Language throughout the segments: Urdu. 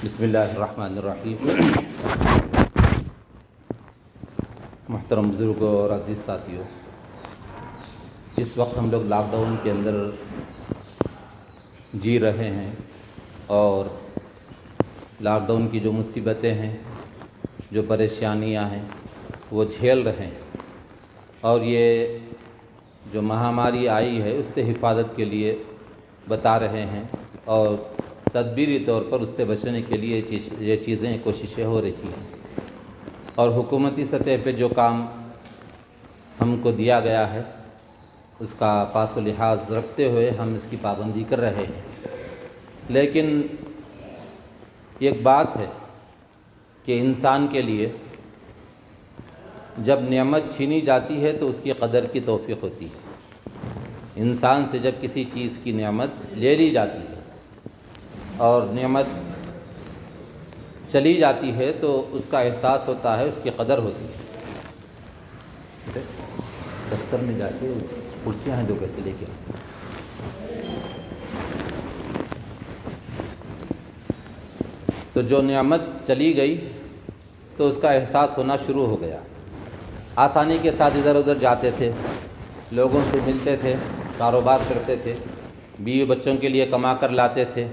بسم اللہ الرحمن الرحیم۔ محترم بزرگوں اور عزیز ساتھیوں، اس وقت ہم لوگ لاک ڈاؤن کے اندر جی رہے ہیں اور لاک ڈاؤن کی جو مصیبتیں ہیں، جو پریشانیاں ہیں، وہ جھیل رہے ہیں، اور یہ جو مہاماری آئی ہے اس سے حفاظت کے لیے بتا رہے ہیں اور تدبیری طور پر اس سے بچنے کے لیے یہ چیزیں کوششیں ہو رہی ہیں، اور حکومتی سطح پہ جو کام ہم کو دیا گیا ہے اس کا پاس و لحاظ رکھتے ہوئے ہم اس کی پابندی کر رہے ہیں۔ لیکن ایک بات ہے کہ انسان کے لیے جب نعمت چھینی جاتی ہے تو اس کی قدر کی توفیق ہوتی ہے۔ انسان سے جب کسی چیز کی نعمت لے لی جاتی ہے اور نعمت چلی جاتی ہے تو اس کا احساس ہوتا ہے، اس کی قدر ہوتی ہے۔ دفتر میں جا کے کرسیاں ہیں، دو پیسے لے کے تو جو نعمت چلی گئی تو اس کا احساس ہونا شروع ہو گیا۔ آسانی کے ساتھ ادھر ادھر جاتے تھے، لوگوں سے ملتے تھے، کاروبار کرتے تھے، بیوی بچوں کے لیے کما کر لاتے تھے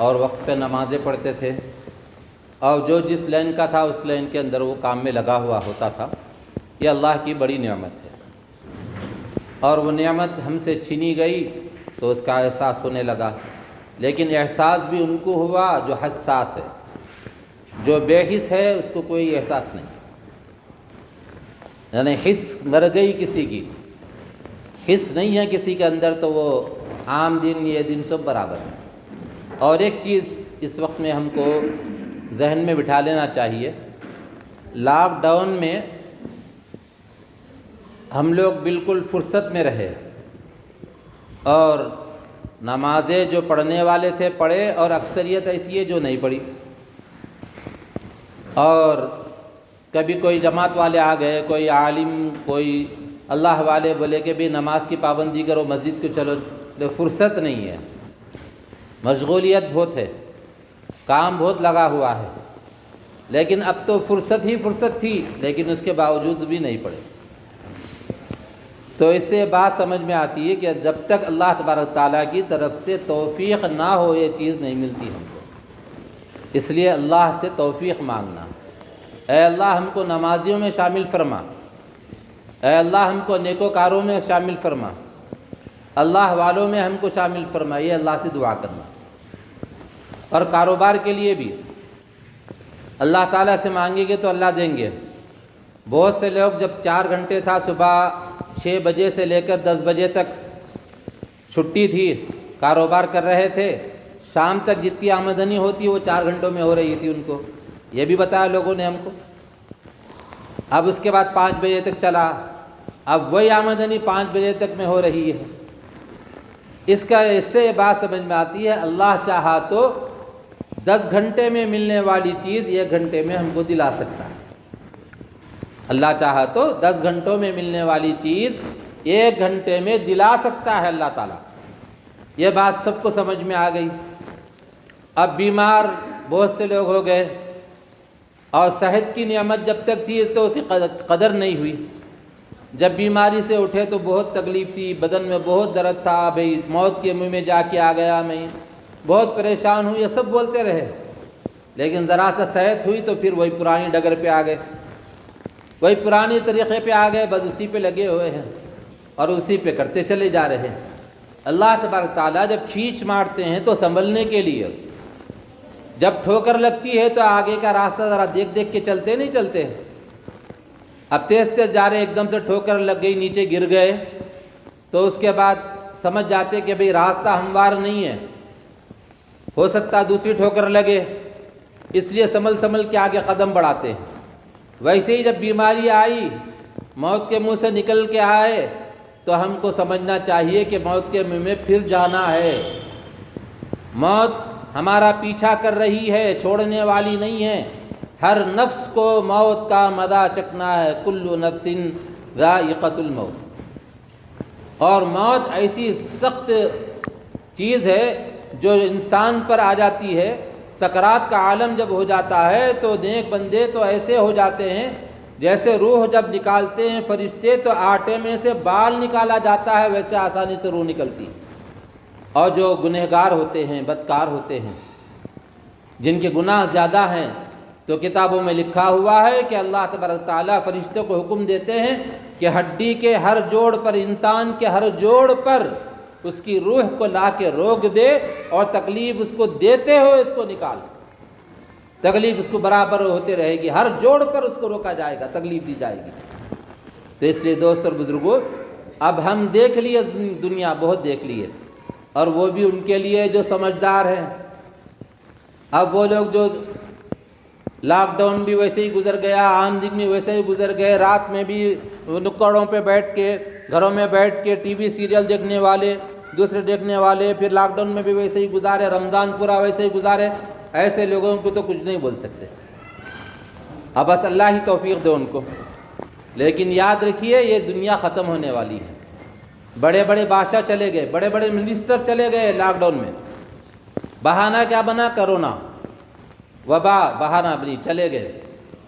اور وقت پہ نمازیں پڑھتے تھے، اور جو جس لین کا تھا اس لین کے اندر وہ کام میں لگا ہوا ہوتا تھا۔ یہ اللہ کی بڑی نعمت ہے، اور وہ نعمت ہم سے چھینی گئی تو اس کا احساس ہونے لگا۔ لیکن احساس بھی ان کو ہوا جو حساس ہے، جو بے حس ہے اس کو کوئی احساس نہیں، یعنی حس مر گئی کسی کی، حس نہیں ہے کسی کے اندر، تو وہ عام دن یہ دن سب برابر ہے۔ اور ایک چیز اس وقت میں ہم کو ذہن میں بٹھا لینا چاہیے، لاک ڈاؤن میں ہم لوگ بالکل فرصت میں رہے، اور نمازیں جو پڑھنے والے تھے پڑھے، اور اکثریت ایسی ہے جو نہیں پڑھی، اور کبھی کوئی جماعت والے آ گئے، کوئی عالم، کوئی اللہ والے بولے کہ بھی نماز کی پابندی کرو، مسجد کو چلو، فرصت نہیں ہے، مشغولیت بہت ہے، کام بہت لگا ہوا ہے۔ لیکن اب تو فرصت ہی فرصت تھی، لیکن اس کے باوجود بھی نہیں پڑے۔ تو اس سے بات سمجھ میں آتی ہے کہ جب تک اللہ تبارک تعالیٰ کی طرف سے توفیق نہ ہو یہ چیز نہیں ملتی ہم کو۔ اس لیے اللہ سے توفیق مانگنا، اے اللہ ہم کو نمازیوں میں شامل فرما، اے اللہ ہم کو نیکوکاروں میں شامل فرما، اللہ والوں میں ہم کو شامل فرما، یہ اللہ سے دعا کرنا۔ اور کاروبار کے لیے بھی اللہ تعالیٰ سے مانگیں گے تو اللہ دیں گے۔ بہت سے لوگ جب 4 گھنٹے تھا، صبح 6 بجے سے لے کر 10 بجے تک چھٹی تھی، کاروبار کر رہے تھے، شام تک جتنی آمدنی ہوتی وہ 4 گھنٹوں میں ہو رہی تھی ان کو، یہ بھی بتایا لوگوں نے ہم کو۔ اب اس کے بعد 5 بجے تک چلا، اب وہی آمدنی 5 بجے تک میں ہو رہی ہے۔ اس سے یہ بات سمجھ میں آتی ہے، اللہ چاہا تو 10 گھنٹے میں ملنے والی چیز 1 گھنٹے میں ہم کو دلا سکتا ہے۔ اللہ چاہا تو 10 گھنٹوں میں ملنے والی چیز 1 گھنٹے میں دلا سکتا ہے اللہ تعالیٰ۔ یہ بات سب کو سمجھ میں آ گئی۔ اب بیمار بہت سے لوگ ہو گئے، اور صحت کی نعمت جب تک تھی تو اسی قدر نہیں ہوئی۔ جب بیماری سے اٹھے تو بہت تکلیف تھی، بدن میں بہت درد تھا، بھئی موت کے منہ میں جا کے آ گیا میں، بہت پریشان ہوں، یہ سب بولتے رہے۔ لیکن ذرا سا صحت ہوئی تو پھر وہی پرانی ڈگر پہ آ گئے، وہی پرانی طریقے پہ آ گئے، بس اسی پہ لگے ہوئے ہیں اور اسی پہ کرتے چلے جا رہے ہیں۔ اللہ تبارک تعالیٰ جب کھینچ مارتے ہیں تو سنبھلنے کے لیے، جب ٹھوکر لگتی ہے تو آگے کا راستہ ذرا دیکھ دیکھ کے چلتے نہیں چلتے۔ اب تیز تیز جا رہے، ایک دم سے ٹھوکر لگ گئی، نیچے گر گئے، تو اس کے بعد سمجھ جاتے کہ بھئی راستہ ہموار نہیں ہے، ہو سکتا دوسری ٹھوکر لگے، اس لیے سنبھل سنبھل کے آگے قدم بڑھاتے ہیں۔ ویسے ہی جب بیماری آئی، موت کے منہ سے نکل کے آئے، تو ہم کو سمجھنا چاہیے کہ موت کے منہ میں پھر جانا ہے۔ موت ہمارا پیچھا کر رہی ہے، چھوڑنے والی نہیں ہے۔ ہر نفس کو موت کا مزہ چکھنا ہے، کل نفس ذائقۃ الموت۔ اور موت ایسی سخت چیز ہے جو انسان پر آ جاتی ہے، سکرات کا عالم جب ہو جاتا ہے تو نیک بندے تو ایسے ہو جاتے ہیں جیسے روح جب نکالتے ہیں فرشتے تو آٹے میں سے بال نکالا جاتا ہے، ویسے آسانی سے روح نکلتی ہے۔ اور جو گنہگار ہوتے ہیں، بدکار ہوتے ہیں، جن کے گناہ زیادہ ہیں، تو کتابوں میں لکھا ہوا ہے کہ اللہ تبارک تعالیٰ فرشتوں کو حکم دیتے ہیں کہ ہڈی کے ہر جوڑ پر، انسان کے ہر جوڑ پر اس کی روح کو لا کے روک دے اور تکلیف اس کو دیتے ہوئے اس کو نکال، تکلیف اس کو برابر ہوتے رہے گی، ہر جوڑ پر اس کو روکا جائے گا، تکلیف دی جائے گی۔ تو اس لیے دوست اور بزرگوں، اب ہم دیکھ لیے دنیا، بہت دیکھ لیے، اور وہ بھی ان کے لیے جو سمجھدار ہیں۔ اب وہ لوگ جو لاک ڈاؤن بھی ویسے ہی گزر گیا، عام دن بھی ویسے ہی گزر گئے، رات میں بھی نکڑوں پہ بیٹھ کے، گھروں میں بیٹھ کے ٹی وی سیریل دیکھنے والے، دوسرے دیکھنے والے، پھر لاک ڈاؤن میں بھی ویسے ہی گزارے، رمضان پورا ویسے ہی گزارے، ایسے لوگوں کو تو کچھ نہیں بول سکتے، اب بس اللہ ہی توفیق دے ان کو۔ لیکن یاد رکھیے یہ دنیا ختم ہونے والی ہے۔ بڑے بڑے بادشاہ چلے گئے، بڑے بڑے منسٹر چلے گئے لاک ڈاؤن میں، بہانہ کیا بنا؟ کرونا، وبا، بہانہ بنی، چلے گئے۔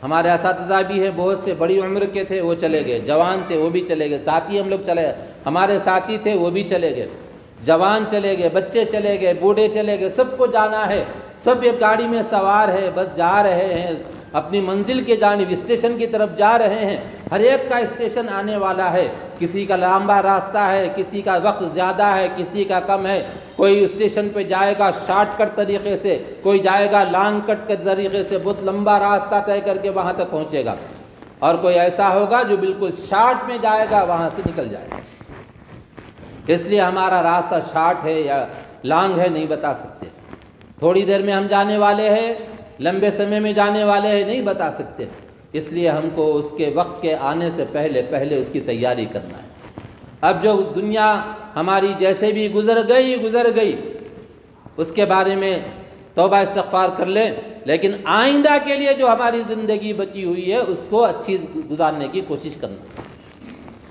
ہمارے اساتذہ بھی ہیں بہت سے، بڑی عمر کے تھے وہ چلے گئے، جوان تھے وہ بھی چلے گئے، ساتھی ہم لوگ چلے گئے، ہمارے ساتھی تھے وہ بھی چلے گئے، جوان چلے گئے، بچے چلے گئے، بوڑھے چلے گئے، سب کو جانا ہے، سب ایک گاڑی میں سوار ہے، بس جا رہے ہیں اپنی منزل کے جانب، اسٹیشن کی طرف جا رہے ہیں۔ ہر ایک کا اسٹیشن آنے والا ہے، کسی کا لمبا راستہ ہے، کسی کا وقت زیادہ ہے، کسی کا کم ہے، کوئی اسٹیشن پہ جائے گا شارٹ کٹ طریقے سے، کوئی جائے گا لانگ کٹ کے طریقے سے، بہت لمبا راستہ طے کر کے وہاں تک پہنچے گا، اور کوئی ایسا ہوگا جو بالکل شارٹ میں جائے گا، وہاں سے نکل جائے گا۔ اس لیے ہمارا راستہ شارٹ ہے یا لانگ ہے نہیں بتا سکتے، تھوڑی دیر میں ہم جانے والے ہیں، لمبے سمے میں جانے والے ہیں، نہیں بتا سکتے۔ اس لیے ہم کو اس کے وقت کے آنے سے پہلے اس کی تیاری کرنا ہے۔ اب جو دنیا ہماری جیسے بھی گزر گئی، اس کے بارے میں توبہ استغفار کر لیں، لیکن آئندہ کے لیے جو ہماری زندگی بچی ہوئی ہے اس کو اچھی گزارنے کی کوشش کرنا۔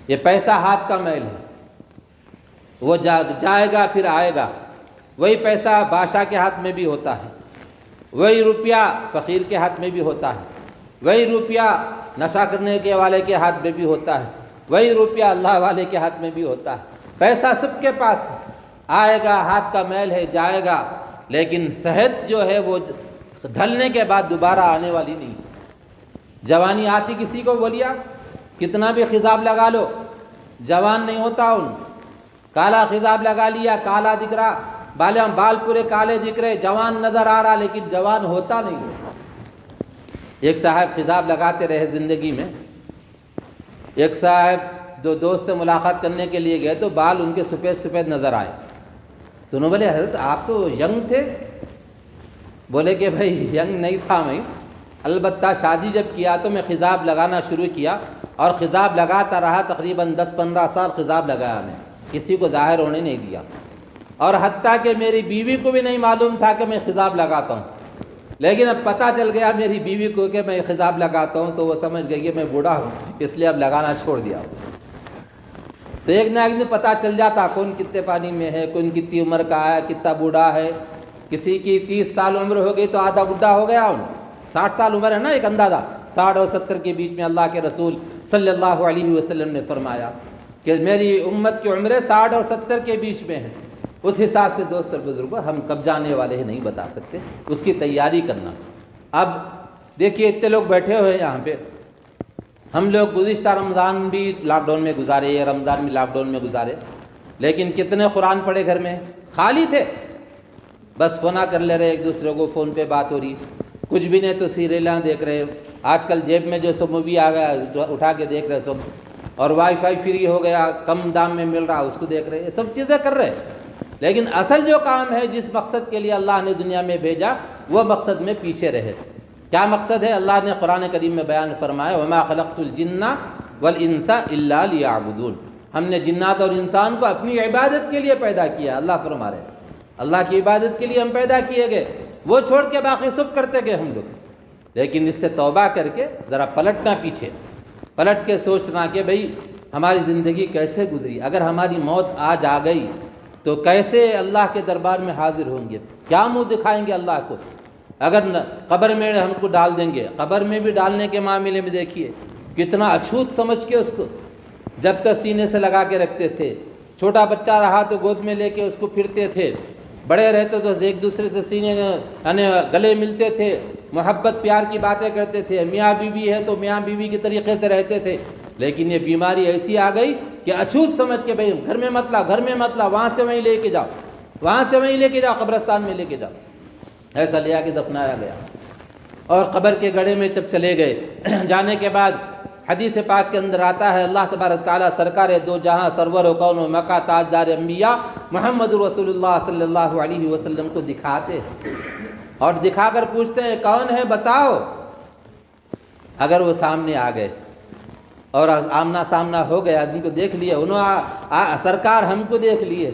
یہ پیسہ ہاتھ کا میل ہے، وہ جائے گا پھر آئے گا۔ وہی پیسہ بادشاہ کے ہاتھ میں بھی ہوتا ہے، وہی روپیہ فقیر کے ہاتھ میں بھی ہوتا ہے، وہی روپیہ نشہ کرنے کے والے کے ہاتھ میں بھی ہوتا ہے، وہی روپیہ اللہ والے کے ہاتھ میں بھی ہوتا ہے۔ پیسہ سب کے پاس ہے، آئے گا، ہاتھ کا میل ہے، جائے گا، لیکن صحت جو ہے وہ ڈھلنے کے بعد دوبارہ آنے والی نہیں۔ جوانی آتی کسی کو بولیا، کتنا بھی خضاب لگا لو، جوان نہیں ہوتا ان۔ کالا خضاب لگا لیا، کالا دکھ رہا، بال پورے کالے دکھ رہے، جوان نظر آ رہا، لیکن جوان ہوتا نہیں۔ ایک صاحب خضاب لگاتے رہے زندگی میں، ایک صاحب دو دوست سے ملاقات کرنے کے لیے گئے تو بال ان کے سفید سفید نظر آئے، تو انہوں نے بولے حضرت آپ تو ینگ تھے؟ بولے کہ بھائی ینگ نہیں تھا میں، البتہ شادی جب کیا تو میں خضاب لگانا شروع کیا، اور خضاب لگاتا رہا، تقریباً 10-15 سال خضاب لگایا میں، کسی کو ظاہر ہونے نہیں دیا، اور حتیٰ کہ میری بیوی کو بھی نہیں معلوم تھا کہ میں خضاب لگاتا ہوں، لیکن اب پتہ چل گیا میری بیوی کو کہ میں خضاب لگاتا ہوں، تو وہ سمجھ گئی کہ میں بوڑھا ہوں، اس لیے اب لگانا چھوڑ دیا۔ تو ایک نہ ایک دن پتہ چل جاتا کون کتنے پانی میں ہے، کون کتنی عمر کا ہے، کتنا بوڑھا ہے۔ کسی کی 30 سال عمر ہو گئی تو آدھا بوڑھا ہو گیا، 60 سال عمر ہے نا ایک اندازہ، 60 اور 70 کے بیچ میں اللہ کے رسول صلی اللہ علیہ وسلم نے فرمایا کہ میری امت کی عمریں 60 اور 70 کے بیچ میں ہیں۔ اس حساب سے دوست اور بزرگوں ہم کب جانے والے ہیں نہیں بتا سکتے، اس کی تیاری کرنا۔ اب دیکھیے اتنے لوگ بیٹھے ہوئے ہیں یہاں پہ، ہم لوگ گزشتہ رمضان بھی لاک ڈاؤن میں گزارے، یہ رمضان بھی لاک ڈاؤن میں گزارے، لیکن کتنے قرآن پڑھے گھر میں؟ خالی تھے، بس فونا کر لے رہے ایک دوسرے کو، فون پہ بات ہو رہی، کچھ بھی نہیں تو سیریلاں دیکھ رہے، آج کل جیب میں جو سب مووی آ گیا اٹھا کے دیکھ رہے سب، اور وائی فائی فری ہو گیا، کم دام میں مل رہا اس کو دیکھ رہے، یہ سب چیزیں کر رہے۔ لیکن اصل جو کام ہے، جس مقصد کے لیے اللہ نے دنیا میں بھیجا، وہ مقصد میں پیچھے رہے۔ کیا مقصد ہے؟ اللہ نے قرآن کریم میں بیان فرمایا وَمَا خَلَقْتُ الْجِنَّ وَالْإِنسَ إِلَّا لِيَعْبُدُونَ، ہم نے جنات اور انسان کو اپنی عبادت کے لیے پیدا کیا۔ اللہ فرما رہے ہیں اللہ کی عبادت کے لیے ہم پیدا کیے گئے، وہ چھوڑ کے باقی سب کرتے گئے ہم لوگ۔ لیکن اس سے توبہ کر کے ذرا پلٹنا، پیچھے پلٹ کے سوچنا کہ بھئی ہماری زندگی کیسے گزری، اگر ہماری موت آج آ گئی تو کیسے اللہ کے دربار میں حاضر ہوں گے، کیا منہ دکھائیں گے اللہ کو۔ اگر قبر میں ہم کو ڈال دیں گے، قبر میں بھی ڈالنے کے معاملے میں دیکھیے کتنا اچھوت سمجھ کے اس کو جب تک سینے سے لگا کے رکھتے تھے، چھوٹا بچہ رہا تو گود میں لے کے اس کو پھرتے تھے، بڑے رہتے تو ایک دوسرے سے سینے یعنی گلے ملتے تھے، محبت پیار کی باتیں کرتے تھے، میاں بیوی ہے تو میاں بیوی کے طریقے سے رہتے تھے۔ لیکن یہ بیماری ایسی آ گئی کہ اچھوت سمجھ کے بھائی گھر میں مت لاؤ، گھر میں مت لاؤ، وہاں سے وہیں لے کے جاؤ، وہاں سے وہیں لے کے جاؤ، قبرستان میں لے کے جاؤ، ایسا لے آ کے دفنایا گیا۔ اور قبر کے گڑھے میں جب چلے گئے، جانے کے بعد حدیث پاک کے اندر آتا ہے اللہ تبارک تعالیٰ سرکار دو جہاں سرور و کون و مکہ تاجدار انبیاء محمد رسول اللہ صلی اللہ علیہ وسلم کو دکھاتے ہیں اور دکھا کر پوچھتے ہیں کون ہے بتاؤ۔ اگر وہ سامنے آ گئے اور آمنا سامنا ہو گیا، ان کو دیکھ لیا، انہوں سرکار ہم کو دیکھ لیے،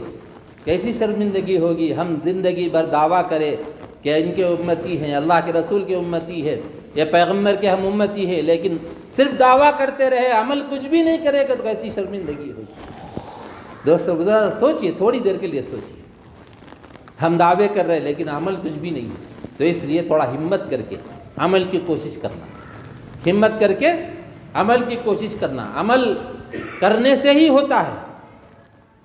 کیسی شرمندگی ہوگی۔ ہم زندگی بھر دعویٰ کرے کہ ان کے امتی ہیں، اللہ کے رسول کے امتی ہے، یہ پیغمبر کے ہم امتی ہیں، لیکن صرف دعویٰ کرتے رہے، عمل کچھ بھی نہیں کرے گا تو کیسی شرمندگی ہوگی۔ دوستو سوچئے، تھوڑی دیر کے لیے سوچئے، ہم دعوے کر رہے ہیں لیکن عمل کچھ بھی نہیں ہے، تو اس لیے تھوڑا ہمت کر کے عمل کی کوشش کرنا، ہمت کر کے عمل کی کوشش کرنا، عمل کرنے سے ہی ہوتا ہے،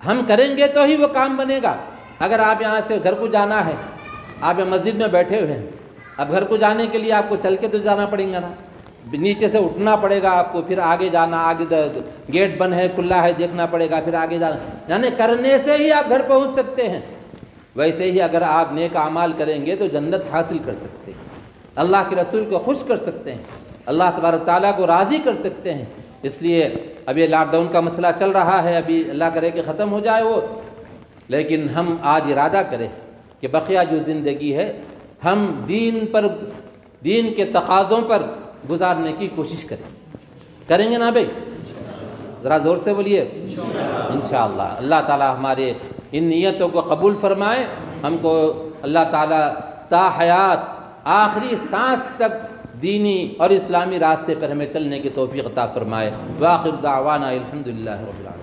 ہم کریں گے تو ہی وہ کام بنے گا۔ اگر آپ یہاں سے گھر کو جانا ہے، آپ یہ مسجد میں بیٹھے ہوئے ہیں، اب گھر کو جانے کے لیے آپ کو چل کے تو جانا پڑے گا نا، نیچے سے اٹھنا پڑے گا آپ کو، پھر آگے جانا، آگے گیٹ بند ہے کھلا ہے دیکھنا پڑے گا، پھر آگے جانا، یعنی کرنے سے ہی آپ گھر پہنچ سکتے ہیں۔ ویسے ہی اگر آپ نیک اعمال کریں گے تو جنت حاصل کر سکتے ہیں، اللہ کے رسول کو خوش کر سکتے ہیں، اللہ تبارک تعالیٰ کو راضی کر سکتے ہیں۔ اس لیے اب یہ لاک ڈاؤن کا مسئلہ چل رہا ہے، ابھی اللہ کرے کہ ختم ہو جائے وہ، لیکن ہم آج ارادہ کریں کہ بقیہ جو زندگی ہے ہم دین کے تقاضوں پر گزارنے کی کوشش کریں گے نا بھائی؟ ذرا زور سے بولیے انشاءاللہ۔ اللہ تعالیٰ ہمارے ان نیتوں کو قبول فرمائے، ہم کو اللہ تعالیٰ تا حیات آخری سانس تک دینی اور اسلامی راستے پر ہمیں چلنے کی توفیق عطا فرمائے۔ وآخر دعوانا الحمدللہ رب العالمین۔